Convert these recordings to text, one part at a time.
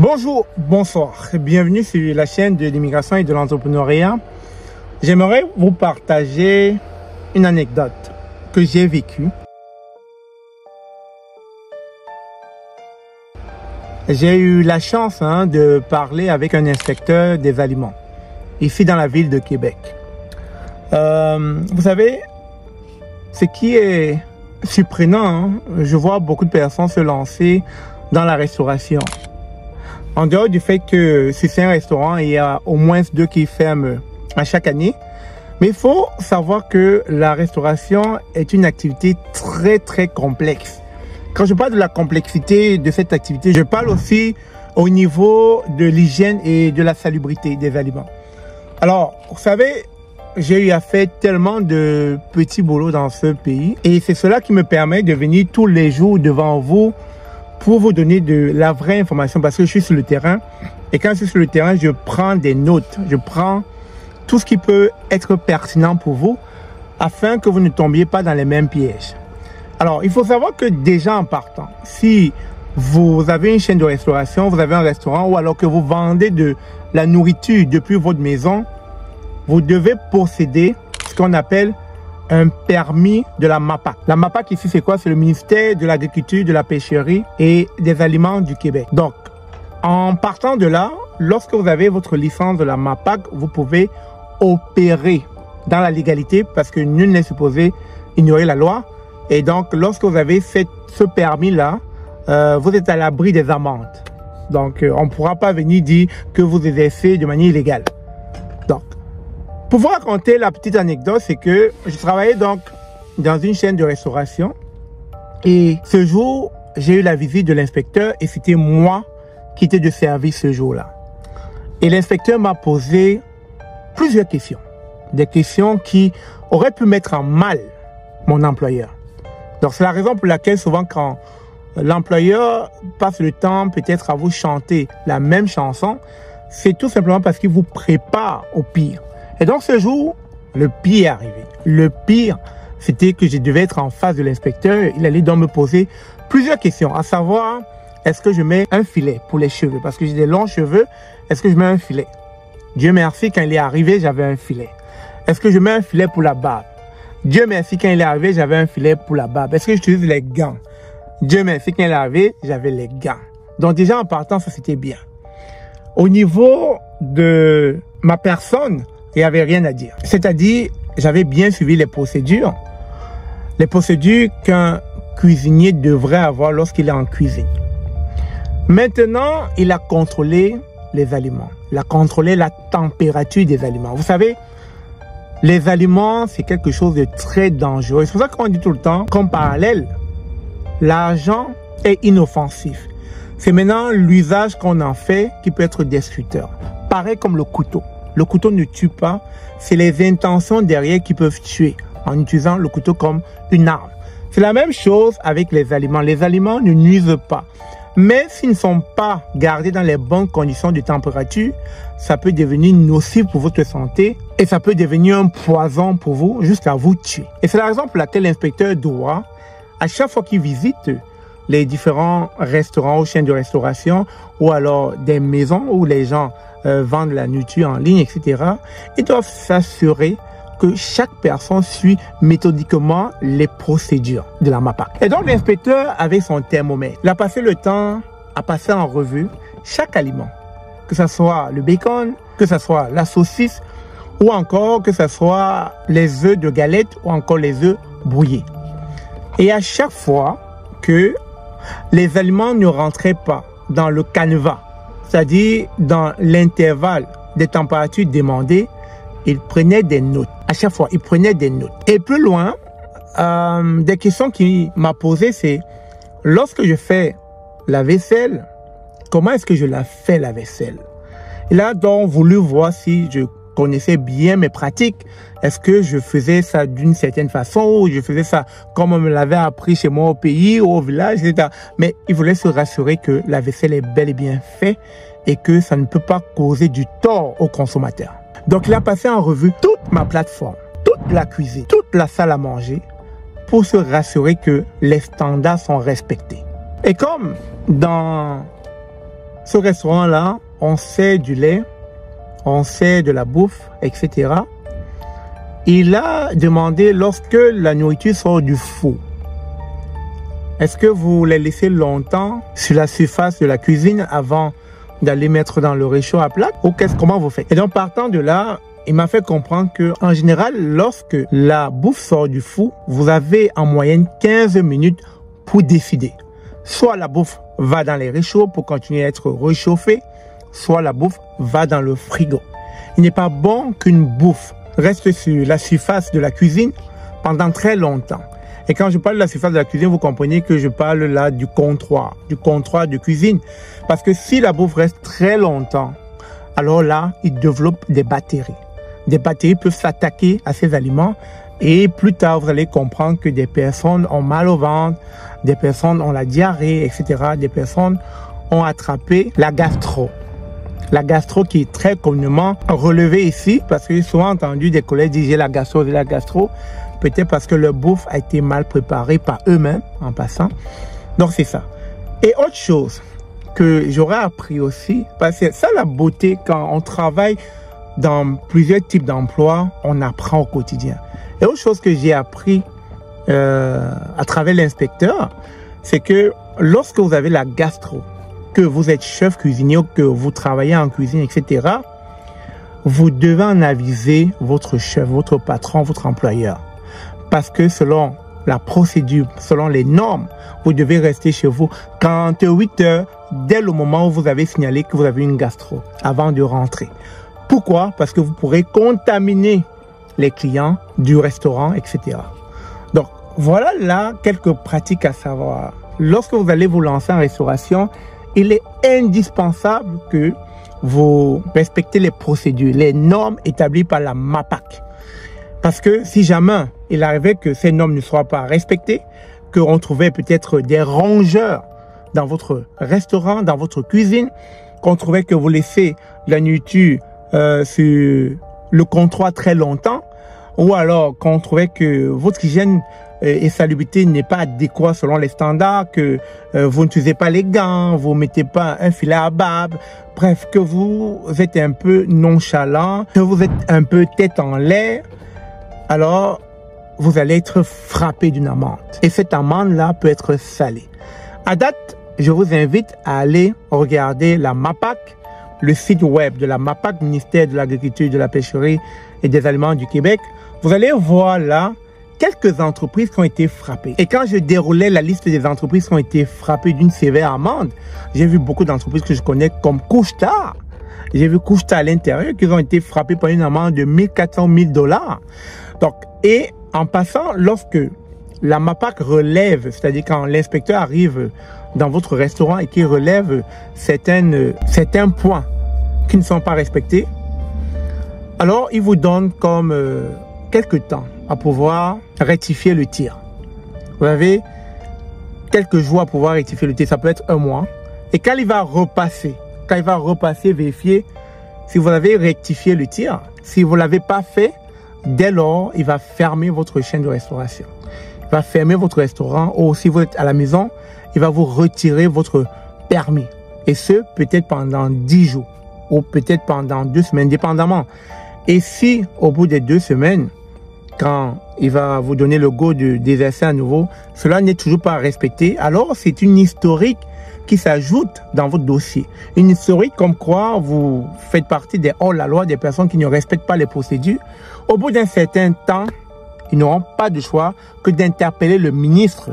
Bonjour, bonsoir, bienvenue sur la chaîne de l'immigration et de l'entrepreneuriat. J'aimerais vous partager une anecdote que j'ai vécue. J'ai eu la chance de parler avec un inspecteur des aliments, ici dans la ville de Québec. Vous savez, ce qui est surprenant, je vois beaucoup de personnes se lancer dans la restauration. En dehors du fait que si c'est un restaurant, il y a au moins 2 qui ferment à chaque année. Mais il faut savoir que la restauration est une activité très complexe. Quand je parle de la complexité de cette activité, je parle aussi au niveau de l'hygiène et de la salubrité des aliments. Alors, vous savez, j'ai eu à faire tellement de petits boulots dans ce pays. Et c'est cela qui me permet de venir tous les jours devant vous pour vous donner de la vraie information, parce que je suis sur le terrain. Et quand je suis sur le terrain, je prends des notes. Je prends tout ce qui peut être pertinent pour vous, afin que vous ne tombiez pas dans les mêmes pièges. Alors, il faut savoir que déjà en partant, si vous avez une chaîne de restauration, vous avez un restaurant, ou alors que vous vendez de la nourriture depuis votre maison, vous devez posséder ce qu'on appelle un permis de la MAPAC. La MAPAC ici, c'est quoi? C'est le ministère de l'Agriculture, de la Pêcherie et des Aliments du Québec. Donc, en partant de là, lorsque vous avez votre licence de la MAPAC, vous pouvez opérer dans la légalité, parce que nul n'est supposé ignorer la loi. Et donc, lorsque vous avez ce permis-là, vous êtes à l'abri des amendes. Donc, on ne pourra pas venir dire que vous exercez de manière illégale. Donc, pour vous raconter la petite anecdote, c'est que je travaillais donc dans une chaîne de restauration. Et ce jour, j'ai eu la visite de l'inspecteur et c'était moi qui étais de service ce jour-là. Et l'inspecteur m'a posé plusieurs questions. Des questions qui auraient pu mettre en mal mon employeur. Donc, c'est la raison pour laquelle souvent quand l'employeur passe le temps peut-être à vous chanter la même chanson, c'est tout simplement parce qu'il vous prépare au pire. Et donc, ce jour, le pire est arrivé. Le pire, c'était que je devais être en face de l'inspecteur. Il allait donc me poser plusieurs questions, à savoir, est-ce que je mets un filet pour les cheveux? Parce que j'ai des longs cheveux, est-ce que je mets un filet? Dieu merci, quand il est arrivé, j'avais un filet. Est-ce que je mets un filet pour la barbe? Dieu merci, quand il est arrivé, j'avais un filet pour la barbe. Est-ce que j'utilise les gants? Dieu merci, quand il est arrivé, j'avais les gants. Donc déjà, en partant, ça c'était bien. Au niveau de ma personne, il n'y avait rien à dire. C'est-à-dire, j'avais bien suivi les procédures qu'un cuisinier devrait avoir lorsqu'il est en cuisine. Maintenant, il a contrôlé les aliments. Il a contrôlé la température des aliments. Vous savez, les aliments, c'est quelque chose de très dangereux. C'est pour ça qu'on dit tout le temps, comme parallèle, l'argent est inoffensif. C'est maintenant l'usage qu'on en fait qui peut être destructeur. Pareil comme le couteau. Le couteau ne tue pas, c'est les intentions derrière qui peuvent tuer en utilisant le couteau comme une arme. C'est la même chose avec les aliments. Les aliments ne nuisent pas. Mais s'ils ne sont pas gardés dans les bonnes conditions de température, ça peut devenir nocif pour votre santé et ça peut devenir un poison pour vous jusqu'à vous tuer. Et c'est la raison pour laquelle l'inspecteur doit, à chaque fois qu'il visite les différents restaurants ou chaînes de restauration ou alors des maisons où les gens vendent la nourriture en ligne, etc., ils doivent s'assurer que chaque personne suit méthodiquement les procédures de la MAPAC. Et donc l'inspecteur, avec son thermomètre, il a passé le temps à passer en revue chaque aliment, que ce soit le bacon, que ce soit la saucisse, ou encore que ce soit les œufs de galette ou encore les œufs brouillés. Et à chaque fois que les aliments ne rentraient pas dans le canevas, c'est-à-dire dans l'intervalle des températures demandées, il prenait des notes. À chaque fois, il prenait des notes. Et plus loin, des questions qu'il m'a posées, c'est lorsque je fais la vaisselle, comment est-ce que je la fais la vaisselle? Il a donc voulu voir si je connaissais bien mes pratiques. Est-ce que je faisais ça d'une certaine façon ou je faisais ça comme on me l'avait appris chez moi au pays ou au village, etc. Mais il voulait se rassurer que la vaisselle est bel et bien faite et que ça ne peut pas causer du tort au consommateur. Donc, il a passé en revue toute ma plateforme, toute la cuisine, toute la salle à manger pour se rassurer que les standards sont respectés. Et comme dans Ce restaurant-là, on sert du lait, on sert de la bouffe, etc. Il a demandé lorsque la nourriture sort du four, est-ce que vous les laissez longtemps sur la surface de la cuisine avant d'aller mettre dans le réchaud à plat ou comment vous faites? Et donc partant de là, il m'a fait comprendre que en général, lorsque la bouffe sort du four, vous avez en moyenne 15 minutes pour décider. Soit la bouffe va dans les réchauds pour continuer à être réchauffée, soit la bouffe va dans le frigo. Il n'est pas bon qu'une bouffe reste sur la surface de la cuisine pendant très longtemps. Et quand je parle de la surface de la cuisine, vous comprenez que je parle là du comptoir de cuisine. Parce que si la bouffe reste très longtemps, alors là, il développe des bactéries. Des bactéries peuvent s'attaquer à ces aliments et plus tard, vous allez comprendre que des personnes ont mal au ventre, des personnes ont la diarrhée, etc. Des personnes ont attrapé la gastro. La gastro qui est très communément relevée ici parce que j'ai souvent entendu des collègues dire j'ai la gastro. Peut-être parce que leur bouffe a été mal préparée par eux-mêmes en passant. Donc c'est ça. Et autre chose que j'aurais appris aussi, parce que ça la beauté quand on travaille dans plusieurs types d'emplois, on apprend au quotidien. Et autre chose que j'ai appris à travers l'inspecteur, c'est que lorsque vous avez la gastro, que vous êtes chef cuisinier, que vous travaillez en cuisine, etc., vous devez en aviser votre chef, votre patron, votre employeur. Parce que selon la procédure, selon les normes, vous devez rester chez vous 48 heures dès le moment où vous avez signalé que vous avez une gastro, avant de rentrer. Pourquoi? Parce que vous pourrez contaminer les clients du restaurant, etc. Donc, voilà là quelques pratiques à savoir. Lorsque vous allez vous lancer en restauration, il est indispensable que vous respectez les procédures, les normes établies par la MAPAC. Parce que si jamais il arrivait que ces normes ne soient pas respectées, qu'on trouvait peut-être des rongeurs dans votre restaurant, dans votre cuisine, qu'on trouvait que vous laissez la nourriture sur le comptoir très longtemps, ou alors qu'on trouvait que votre hygiène et salubrité n'est pas adéquat selon les standards, que vous n'utilisez pas les gants, vous ne mettez pas un filet à barbe, bref, que vous êtes un peu nonchalant, que vous êtes un peu tête en l'air, alors vous allez être frappé d'une amende. Et cette amende-là peut être salée. À date, je vous invite à aller regarder la MAPAC, le site web de la MAPAC, ministère de l'Agriculture, de la Pêcherie et des Aliments du Québec. Vous allez voir là quelques entreprises qui ont été frappées. Et quand je déroulais la liste des entreprises qui ont été frappées d'une sévère amende, j'ai vu beaucoup d'entreprises que je connais comme Couche-Tard. J'ai vu Couche-Tard à l'intérieur qui ont été frappées par une amende de 1400 000 $. Donc, et en passant, lorsque la MAPAC relève, c'est-à-dire quand l'inspecteur arrive dans votre restaurant et qui relève certains points qui ne sont pas respectés, alors il vous donne comme quelques temps à pouvoir rectifier le tir. Vous avez quelques jours à pouvoir rectifier le tir, ça peut être un mois. Et quand il va repasser, vérifier si vous avez rectifié le tir, si vous ne l'avez pas fait, dès lors, il va fermer votre chaîne de restauration. Il va fermer votre restaurant ou si vous êtes à la maison, il va vous retirer votre permis. Et ce, peut-être pendant 10 jours ou peut-être pendant 2 semaines, dépendamment. Et si, au bout des 2 semaines, quand il va vous donner le go de d'exercer à nouveau, cela n'est toujours pas respecté, alors c'est une historique qui s'ajoute dans votre dossier. Une historique comme quoi vous faites partie des hors-la-loi, des personnes qui ne respectent pas les procédures. Au bout d'un certain temps, ils n'auront pas de choix que d'interpeller le ministre.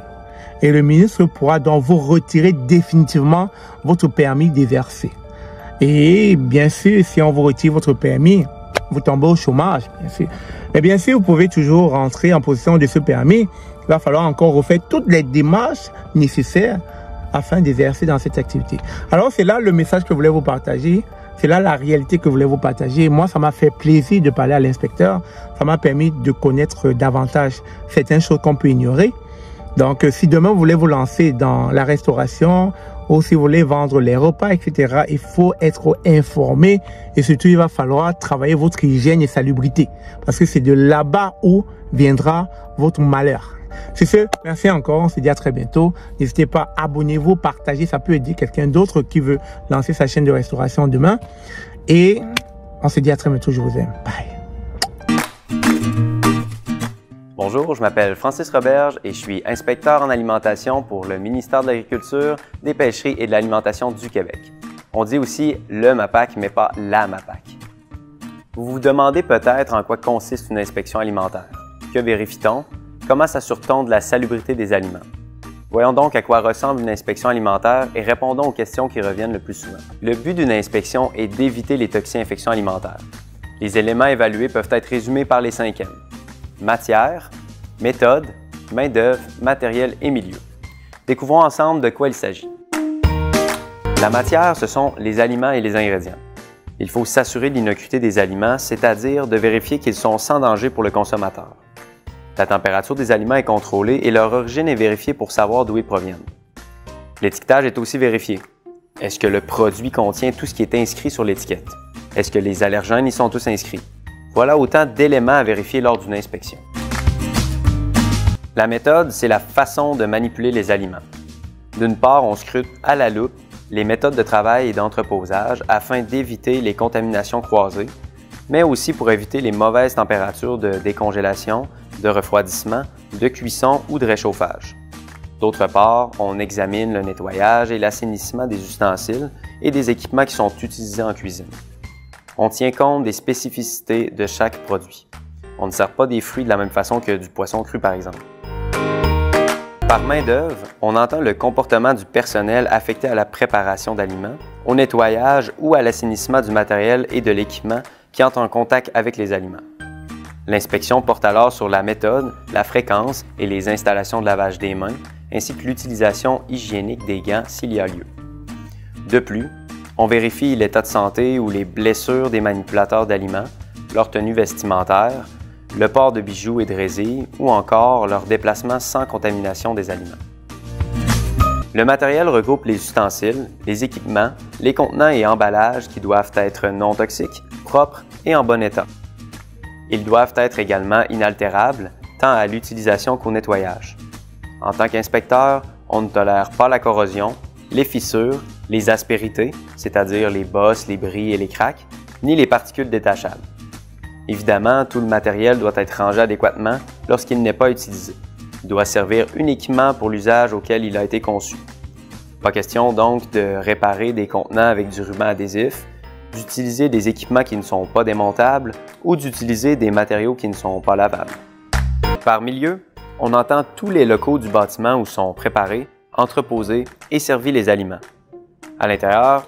Et le ministre pourra donc vous retirer définitivement votre permis d'exercer. Et bien sûr, si on vous retire votre permis, vous tombez au chômage, bien sûr. Mais bien sûr, vous pouvez toujours rentrer en possession de ce permis. Il va falloir encore refaire toutes les démarches nécessaires afin d'exercer dans cette activité. Alors, c'est là le message que je voulais vous partager. C'est là la réalité que je voulais vous partager. Moi, ça m'a fait plaisir de parler à l'inspecteur. Ça m'a permis de connaître davantage certaines choses qu'on peut ignorer. Donc, si demain vous voulez vous lancer dans la restauration ou si vous voulez vendre les repas, etc., il faut être informé et surtout, il va falloir travailler votre hygiène et salubrité parce que c'est de là-bas où viendra votre malheur. Sur ce, merci encore. On se dit à très bientôt. N'hésitez pas, abonnez-vous, partagez. Ça peut aider quelqu'un d'autre qui veut lancer sa chaîne de restauration demain. Et on se dit à très bientôt. Je vous aime. Bye. Bonjour, je m'appelle Francis Roberge et je suis inspecteur en alimentation pour le ministère de l'Agriculture, des Pêcheries et de l'Alimentation du Québec. On dit aussi le MAPAQ, mais pas la MAPAQ. Vous vous demandez peut-être en quoi consiste une inspection alimentaire. Que vérifie-t-on? Comment s'assure-t-on de la salubrité des aliments? Voyons donc à quoi ressemble une inspection alimentaire et répondons aux questions qui reviennent le plus souvent. Le but d'une inspection est d'éviter les toxi-infections alimentaires. Les éléments évalués peuvent être résumés par les 5 M. Matière, méthode, main-d'œuvre, matériel et milieu. Découvrons ensemble de quoi il s'agit. La matière, ce sont les aliments et les ingrédients. Il faut s'assurer de l'innocuité des aliments, c'est-à-dire de vérifier qu'ils sont sans danger pour le consommateur. La température des aliments est contrôlée et leur origine est vérifiée pour savoir d'où ils proviennent. L'étiquetage est aussi vérifié. Est-ce que le produit contient tout ce qui est inscrit sur l'étiquette? Est-ce que les allergènes y sont tous inscrits? Voilà autant d'éléments à vérifier lors d'une inspection. La méthode, c'est la façon de manipuler les aliments. D'une part, on scrute à la loupe les méthodes de travail et d'entreposage afin d'éviter les contaminations croisées, mais aussi pour éviter les mauvaises températures de décongélation, de refroidissement, de cuisson ou de réchauffage. D'autre part, on examine le nettoyage et l'assainissement des ustensiles et des équipements qui sont utilisés en cuisine. On tient compte des spécificités de chaque produit. On ne sert pas des fruits de la même façon que du poisson cru, par exemple. Par main-d'œuvre, on entend le comportement du personnel affecté à la préparation d'aliments, au nettoyage ou à l'assainissement du matériel et de l'équipement qui entre en contact avec les aliments. L'inspection porte alors sur la méthode, la fréquence et les installations de lavage des mains, ainsi que l'utilisation hygiénique des gants s'il y a lieu. De plus, on vérifie l'état de santé ou les blessures des manipulateurs d'aliments, leur tenue vestimentaire, le port de bijoux et de résilles ou encore leur déplacement sans contamination des aliments. Le matériel regroupe les ustensiles, les équipements, les contenants et emballages qui doivent être non toxiques, propres et en bon état. Ils doivent être également inaltérables, tant à l'utilisation qu'au nettoyage. En tant qu'inspecteur, on ne tolère pas la corrosion, les fissures, les aspérités, c'est-à-dire les bosses, les bris et les craques, ni les particules détachables. Évidemment, tout le matériel doit être rangé adéquatement lorsqu'il n'est pas utilisé. Il doit servir uniquement pour l'usage auquel il a été conçu. Pas question donc de réparer des contenants avec du ruban adhésif, d'utiliser des équipements qui ne sont pas démontables ou d'utiliser des matériaux qui ne sont pas lavables. Par milieu, on entend tous les locaux du bâtiment où sont préparés, entreposés et servis les aliments. À l'intérieur,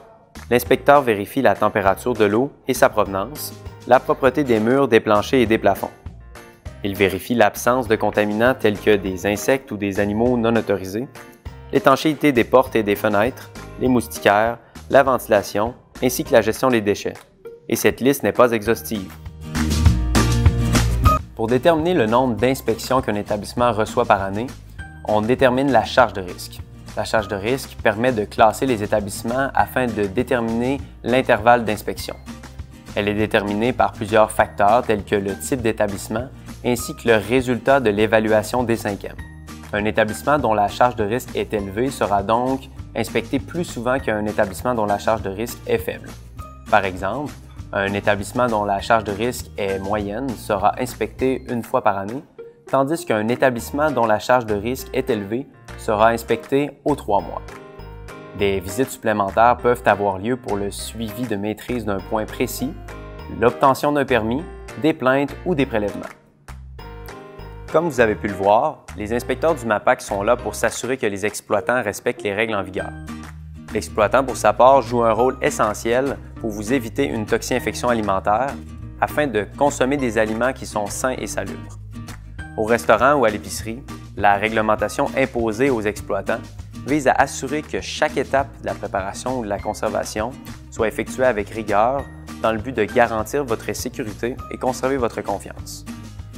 l'inspecteur vérifie la température de l'eau et sa provenance, la propreté des murs, des planchers et des plafonds. Il vérifie l'absence de contaminants tels que des insectes ou des animaux non autorisés, l'étanchéité des portes et des fenêtres, les moustiquaires, la ventilation, ainsi que la gestion des déchets. Et cette liste n'est pas exhaustive. Pour déterminer le nombre d'inspections qu'un établissement reçoit par année, on détermine la charge de risque. La charge de risque permet de classer les établissements afin de déterminer l'intervalle d'inspection. Elle est déterminée par plusieurs facteurs tels que le type d'établissement ainsi que le résultat de l'évaluation des 5 M. Un établissement dont la charge de risque est élevée sera donc inspecté plus souvent qu'un établissement dont la charge de risque est faible. Par exemple, un établissement dont la charge de risque est moyenne sera inspecté une fois par année, tandis qu'un établissement dont la charge de risque est élevée sera inspecté aux 3 mois. Des visites supplémentaires peuvent avoir lieu pour le suivi de maîtrise d'un point précis, l'obtention d'un permis, des plaintes ou des prélèvements. Comme vous avez pu le voir, les inspecteurs du MAPAQ sont là pour s'assurer que les exploitants respectent les règles en vigueur. L'exploitant, pour sa part, joue un rôle essentiel pour vous éviter une toxi-infection alimentaire afin de consommer des aliments qui sont sains et salubres. Au restaurant ou à l'épicerie, la réglementation imposée aux exploitants vise à assurer que chaque étape de la préparation ou de la conservation soit effectuée avec rigueur dans le but de garantir votre sécurité et conserver votre confiance.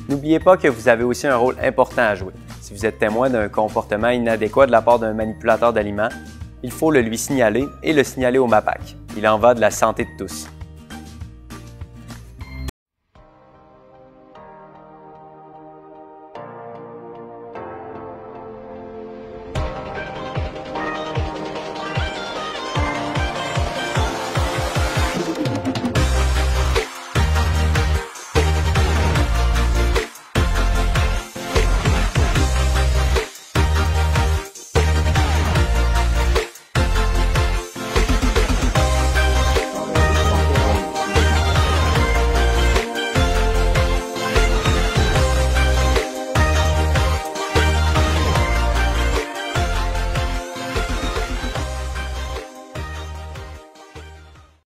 N'oubliez pas que vous avez aussi un rôle important à jouer. Si vous êtes témoin d'un comportement inadéquat de la part d'un manipulateur d'aliments, il faut le lui signaler et le signaler au MAPAQ. Il en va de la santé de tous.